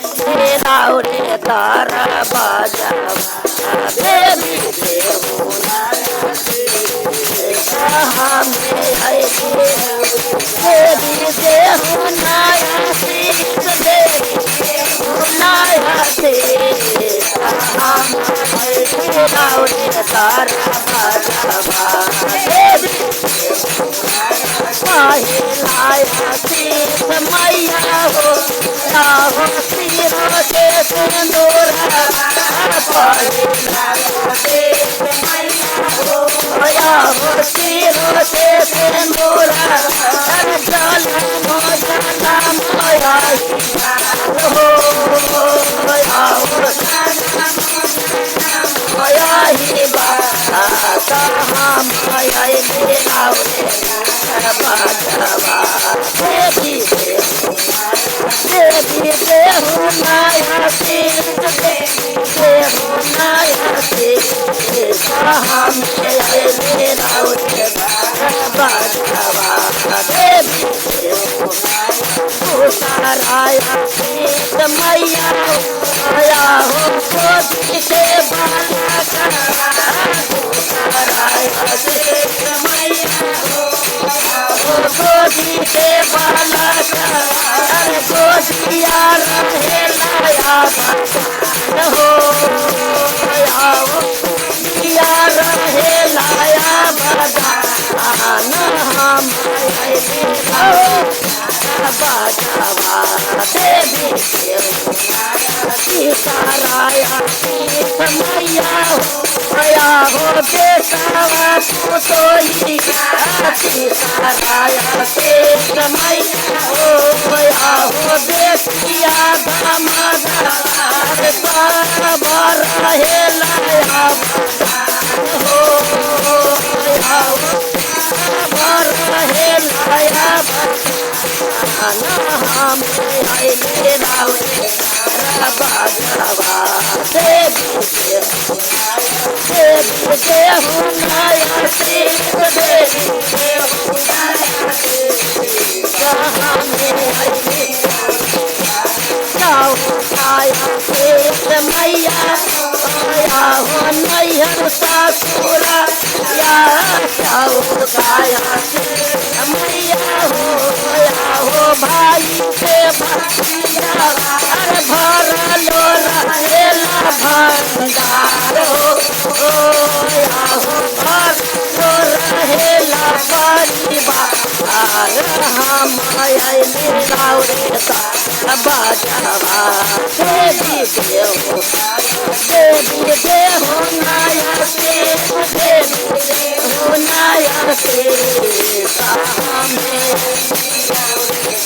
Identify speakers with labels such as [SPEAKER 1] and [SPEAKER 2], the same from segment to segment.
[SPEAKER 1] राव रे तारा बाजा देवी हमें आई देवी देहु नाया शीश देवी नाया राव रे तारा बाजा देवी लाया शीश मैया हो राहो सिरों से सिंदूर राहो सिरों से सिंदूर जल मोजना माया हो माया ही बाता माया मेरा बाजवा देवी देवी देहु नाया शीश देहु नाया शीश हमें मेरा बाजवा देवी साराया शीश मैया आया हो गोदी से बाला साराया शीश मैया गोदी से बाला गोदिया रहे लाया हो गोदिया रहे लाया बदान हम बाजावा देवी साराया शीश मैया आया हो बेटावा तू तो ही साराया शीश मैया हो आया हो बेटिया दामादार बार रहे लाया हो बार रहे लाया हम मेरा बाजवा देवी देवी देहु नाया शीश देवी देहु नाया शीश मैया आया हो नैहर सासुरा या गाया मैया हो भाई से भैया अरे भरलो रहेला भंडार हो भरलो रहेला परिवार हम मेरा बाजवा देवी देहु नाया शीश देवी देहु नाया शीश हमें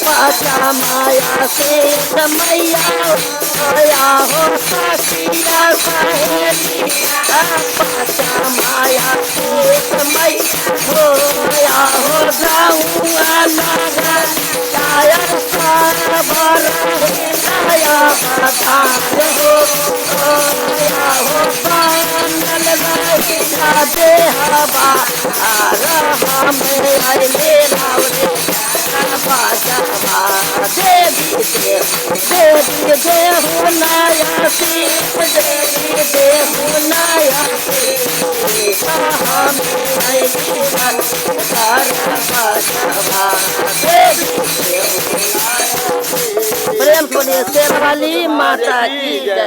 [SPEAKER 1] पाचा माया शीश मैया आया हो सखिया सहेली पाचा माया शीश मैया हो आया हो जाऊँगा नगर आया भर आया बधार हो आया हो बानल रहिया देहबा हमें मेरा बाजवा देवी देहु नाया शीश देवी देहु नाया शीश हमें बाजवा देवी प्रेम सुनिए शेरवाली माता की जय।